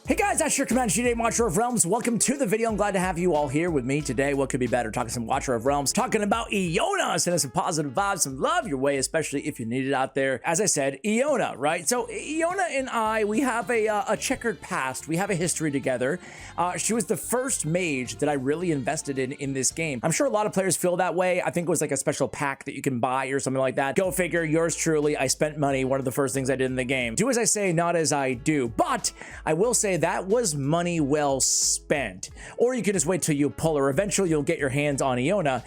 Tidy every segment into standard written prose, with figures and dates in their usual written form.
Hey guys, that's your Commander today, Watcher of Realms. Welcome to the video. I'm glad to have you all here with me today. What could be better? Talking some Watcher of Realms, talking about Eona, sending some positive vibes, some love your way, especially if you need it out there. As I said, Eona, right? So Eona and I, we have a checkered past. We have a history together. She was the first mage that I really invested in this game. I'm sure a lot of players feel that way. I think it was like a special pack that you can buy or something like that. Go figure, yours truly. I spent money, one of the first things I did in the game. Do as I say, not as I do. But I will say that was money well spent. Or you can just wait till you pull her. Eventually you'll get your hands on Eona.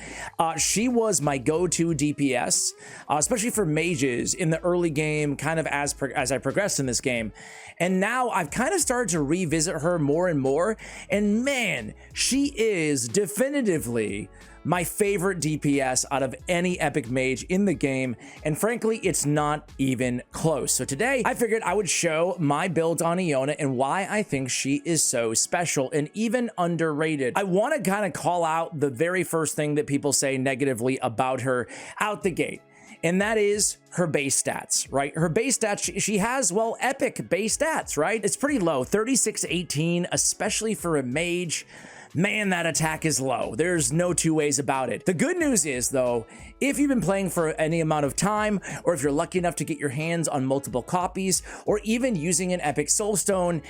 She was my go-to DPS, especially for mages in the early game, kind of as I progressed in this game. And now I've kind of started to revisit her more and more, and man, she is definitively my favorite DPS out of any epic mage in the game, and frankly, it's not even close. So today, I figured I would show my build on Eona and why I think she is so special and even underrated. I want to kind of call out the very first thing that people say negatively about her out the gate, and that is her base stats, right? Her base stats, she has, well, epic base stats, right? It's pretty low, 36-18, especially for a mage. Man, that attack is low. There's no two ways about it. The good news is, though, if you've been playing for any amount of time, or if you're lucky enough to get your hands on multiple copies, or even using an epic soulstone,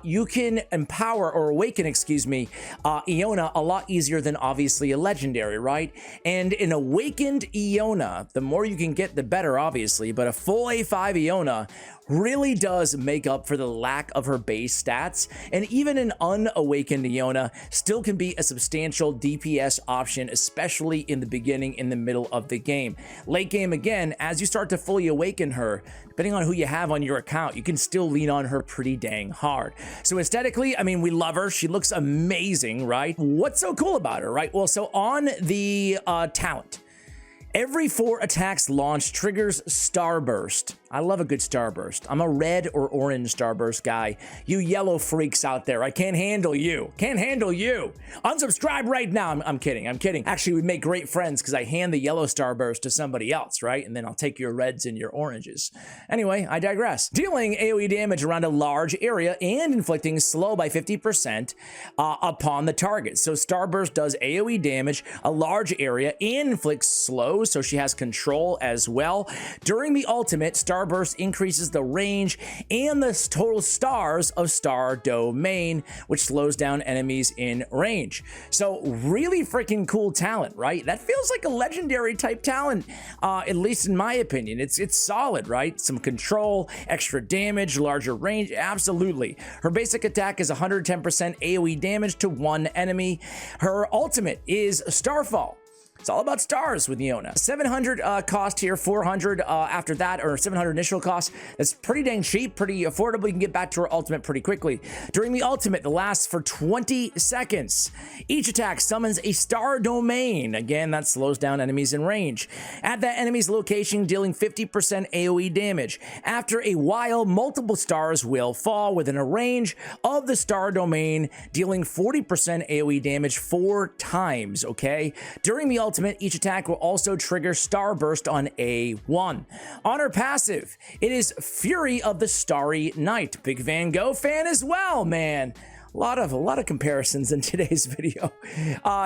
you can empower or awaken, Eona a lot easier than obviously a legendary, right? And an awakened Eona, the more you can get, the better, obviously, but a full A5 Eona really does make up for the lack of her base stats, and even an unawakened Eona still can be a substantial DPS option, especially in the beginning, in the middle of the game. Late game, again, as you start to fully awaken her, depending on who you have on your account, you can still lean on her pretty dang hard. So aesthetically, I mean, we love her. She looks amazing, right? What's so cool about her, right? Well, so on the talent, every 4 attacks launched triggers Starburst. I love a good Starburst. I'm a red or orange Starburst guy. You yellow freaks out there, I can't handle you. Can't handle you. Unsubscribe right now. I'm kidding. I'm kidding. Actually, we make great friends because I hand the yellow Starburst to somebody else, right? And then I'll take your reds and your oranges. Anyway, I digress. Dealing AoE damage around a large area and inflicting slow by 50% upon the target. So Starburst does AoE damage, a large area, and inflicts slow, so she has control as well. During the ultimate, Starburst increases the range and the total stars of Star Domain, which slows down enemies in range. So really freaking cool talent, right? That feels like a legendary type talent, at least in my opinion. It's solid, right? Some control, extra damage, larger range, absolutely. Her basic attack is 110% AoE damage to one enemy. Her ultimate is Starfall. It's all about stars with Eona. 700 cost here, 400 after that, or 700 initial cost. That's pretty dang cheap, pretty affordable. You can get back to her ultimate pretty quickly. During the ultimate, it lasts for 20 seconds. Each attack summons a star domain. Again, that slows down enemies in range. At that enemy's location, dealing 50% AoE damage. After a while, multiple stars will fall within a range of the star domain, dealing 40% AoE damage 4 times, okay? During the ultimate, each attack will also trigger Starburst on A1. On her passive, it is Fury of the Starry Night. Big Van Gogh fan as well, man. A lot of comparisons in today's video.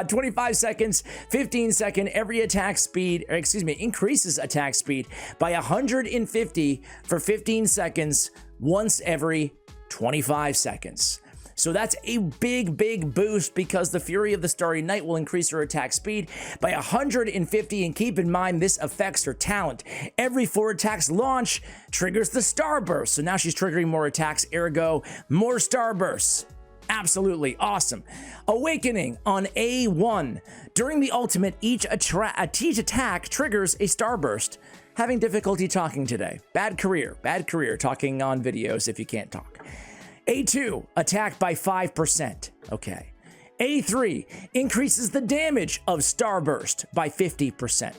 25 seconds, 15 second, every attack speed, increases attack speed by 150 for 15 seconds once every 25 seconds. So that's a big boost because the Fury of the Starry Night will increase her attack speed by 150, and keep in mind this affects her talent. Every 4 attacks launch triggers the Starburst, so now she's triggering more attacks, ergo more Starbursts. Absolutely awesome. Awakening on A1. During the ultimate, each attack triggers a Starburst. Having difficulty talking today. Bad career talking on videos if you can't talk. A2, attack by 5%. Okay. A3, increases the damage of Starburst by 50%.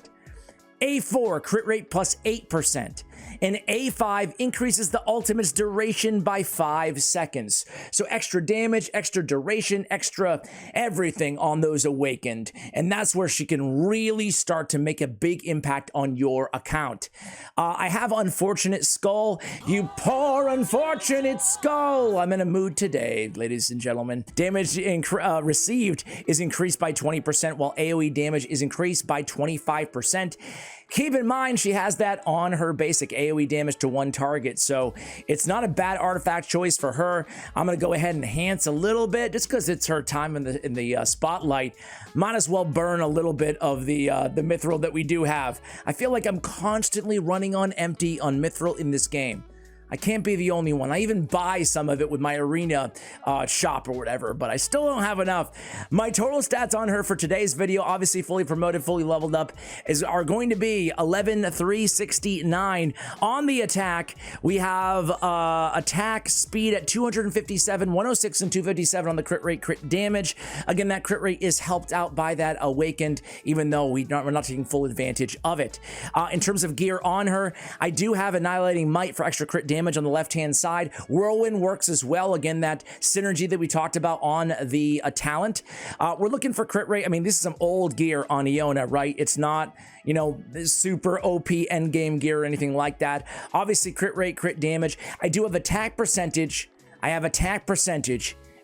A4, crit rate plus 8%. And A5 increases the ultimate's duration by 5 seconds. So extra damage, extra duration, extra everything on those awakened. And that's where she can really start to make a big impact on your account. I have Unfortunate Skull. You poor unfortunate skull. I'm in a mood today, ladies and gentlemen. Damage received is increased by 20%, while AoE damage is increased by 25%. Keep in mind, she has that on her basic AoE damage to one target, so it's not a bad artifact choice for her. I'm going to go ahead and enhance a little bit, just because it's her time in the spotlight. Might as well burn a little bit of the mithril that we do have. I feel like I'm constantly running on empty on mithril in this game. I can't be the only one. I even buy some of it with my arena shop or whatever, but I still don't have enough. My total stats on her for today's video, obviously fully promoted, fully leveled up, are going to be 11,369. On the attack, we have attack speed at 257, 106, and 257 on the crit rate, crit damage. Again, that crit rate is helped out by that awakened, even though we're not taking full advantage of it. In terms of gear on her, I do have Annihilating Might for extra crit damage on the left-hand side. Whirlwind works as well. Again, that synergy that we talked about on the talent. We're looking for crit rate. I mean, this is some old gear on Eona, right? It's not, you know, super OP endgame gear or anything like that. Obviously, crit rate, crit damage. I do have attack percentage.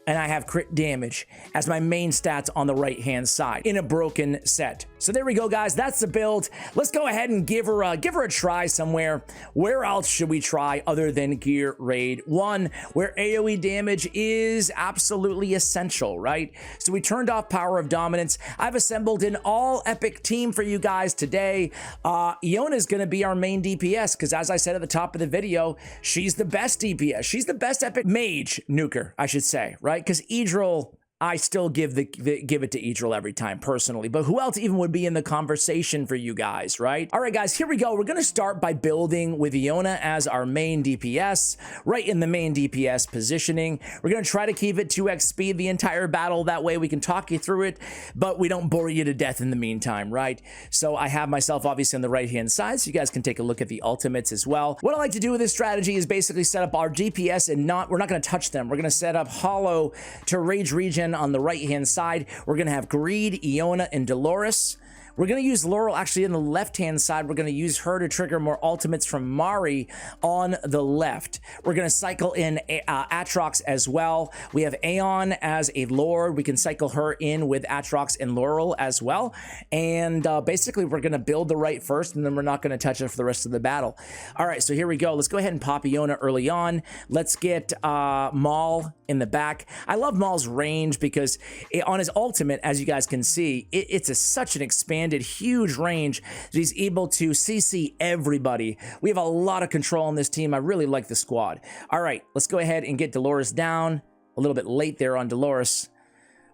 And I have crit damage as my main stats on the right-hand side in a broken set. So there we go, guys. That's the build. Let's go ahead and give her a try somewhere. Where else should we try other than Gear Raid 1, where AoE damage is absolutely essential, right? So we turned off Power of Dominance. I've assembled an all-epic team for you guys today. Eona is going to be our main DPS because, as I said at the top of the video, she's the best DPS. She's the best epic mage nuker, I should say, right? Because Idril, I still give it to Idril every time personally, but who else even would be in the conversation for you guys, right? All right, guys, here we go. We're going to start by building with Eona as our main DPS, right in the main DPS positioning. We're going to try to keep it 2x speed the entire battle. That way we can talk you through it, but we don't bore you to death in the meantime, right? So I have myself obviously on the right-hand side, so you guys can take a look at the ultimates as well. What I like to do with this strategy is basically set up our DPS and we're not going to touch them. We're going to set up Hollow to Rage Regen on the right-hand side. We're going to have Greed, Eona, and Dolores. We're going to use Laurel actually on the left-hand side. We're going to use her to trigger more ultimates from Mari on the left. We're going to cycle in Atrox as well. We have Aeon as a Lord. We can cycle her in with Atrox and Laurel as well. And basically, we're going to build the right first, and then we're not going to touch it for the rest of the battle. All right, so here we go. Let's go ahead and pop Eona early on. Let's get Maul in the back. I love Maul's range because on his ultimate, as you guys can see, it's such an expanded huge range that he's able to CC everybody. We have a lot of control on this team. I really like the squad. All right, let's go ahead and get Dolores down. A little bit late there on Dolores.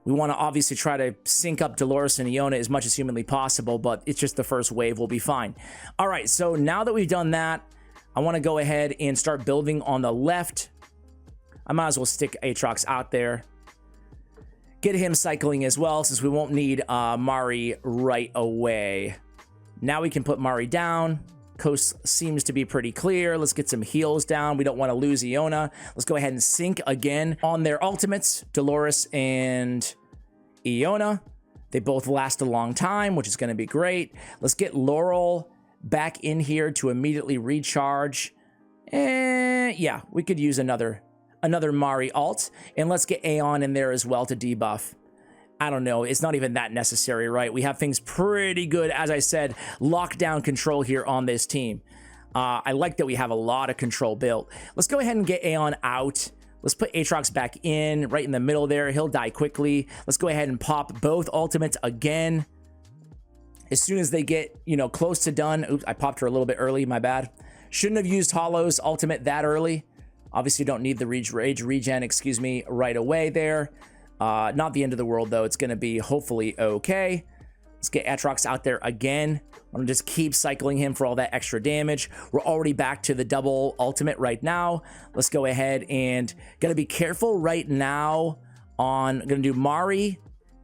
We want to obviously try to sync up Dolores and Eona as much as humanly possible, but it's just the first wave. We'll be fine. All right, so now that we've done that, I want to go ahead and start building on the left. I might as well stick Atrox out there. Get him cycling as well, since we won't need Mari right away. Now we can put Mari down. Coast seems to be pretty clear. Let's get some heals down. We don't want to lose Eona. Let's go ahead and sync again on their ultimates, Dolores and Eona. They both last a long time, which is going to be great. Let's get Laurel back in here to immediately recharge. And yeah, we could use another Mari alt, and let's get Aeon in there as well to debuff. I don't know, it's not even that necessary, right? We have things pretty good, as I said, lockdown control here on this team. I like that we have a lot of control built. Let's go ahead and get Aeon out. Let's put Atrox back in, right in the middle there. He'll die quickly. Let's go ahead and pop both ultimates again. As soon as they get, you know, close to done. Oops, I popped her a little bit early, my bad. Shouldn't have used Hollow's ultimate that early. Obviously, don't need the rage regen, excuse me, right away there. Not the end of the world, though. It's going to be hopefully okay. Let's get Atrox out there again. I'm going to just keep cycling him for all that extra damage. We're already back to the double ultimate right now. Let's go ahead and got to be careful right now on... Going to do Mari.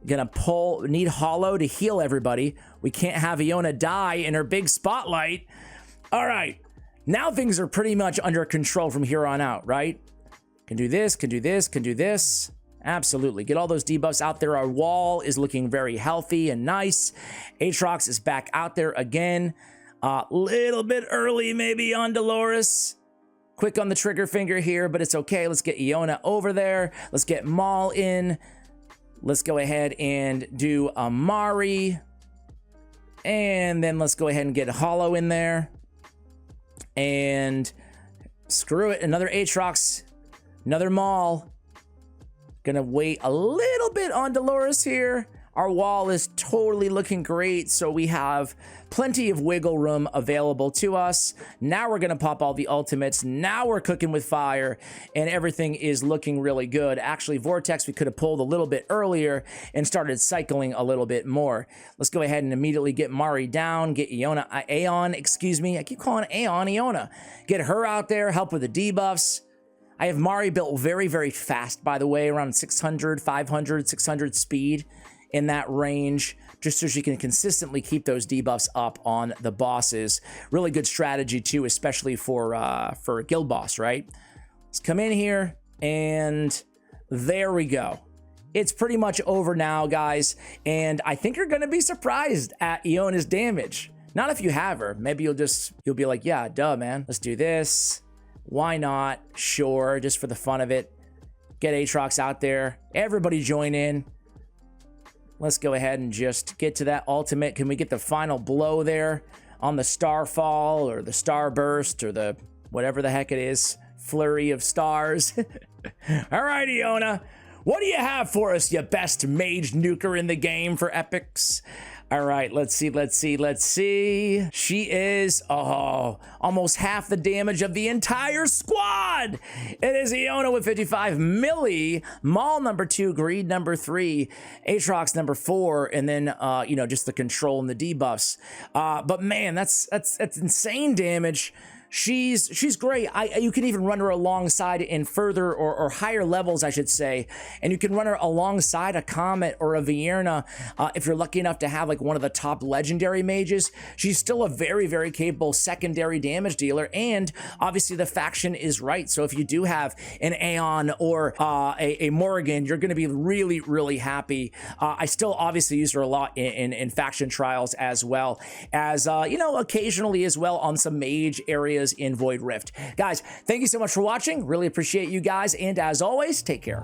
Going to need Hollow to heal everybody. We can't have Eona die in her big spotlight. All right. Now things are pretty much under control from here on out, right? Can do this, can do this, can do this. Absolutely. Get all those debuffs out there. Our wall is looking very healthy and nice. Aatrox is back out there again. Little bit early maybe on Dolores. Quick on the trigger finger here, but it's okay. Let's get Eona over there. Let's get Maul in. Let's go ahead and do Amari. And then let's go ahead and get Hollow in there. And screw it. Another Aatrox. Another Maul. Gonna wait a little bit on Dolores here. Our wall is totally looking great, so we have plenty of wiggle room available to us. Now we're gonna pop all the ultimates. Now we're cooking with fire, and everything is looking really good. Actually, Vortex we could have pulled a little bit earlier and started cycling a little bit more. Let's go ahead and immediately get Mari down, get Aeon, excuse me. I keep calling Aeon Eona. Get her out there, help with the debuffs. I have Mari built very, very fast, by the way, around 600, 500, 600 speed in that range, just so she can consistently keep those debuffs up on the bosses. Really good strategy, too, especially for guild boss, right? Let's come in here, and there we go. It's pretty much over now, guys, and I think you're going to be surprised at Eona's damage. Not if you have her. Maybe you'll be like, yeah, duh, man. Let's do this. Why not? Sure, just for the fun of it. Get Aatrox out there. Everybody join in. Let's go ahead and just get to that ultimate. Can we get the final blow there on the Starfall or the Starburst or the whatever the heck it is? Flurry of stars. All right, Eona. What do you have for us, you best mage nuker in the game for epics? All right, let's see. She is, almost half the damage of the entire squad. It is Eona with 55 milli, Maul number 2, Greed number 3, Aatrox number 4, and then, just the control and the debuffs. But man, that's insane damage. She's great. You can even run her alongside in further or higher levels, I should say, and you can run her alongside a Comet or a Vierna if you're lucky enough to have like one of the top legendary mages. She's still a very, very capable secondary damage dealer, and obviously the faction is right. So if you do have an Aeon or a Morrigan, you're going to be really, really happy. I still obviously use her a lot in faction trials as well as occasionally as well on some mage areas in Void Rift. Guys, thank you so much for watching. Really appreciate you guys, and as always, take care.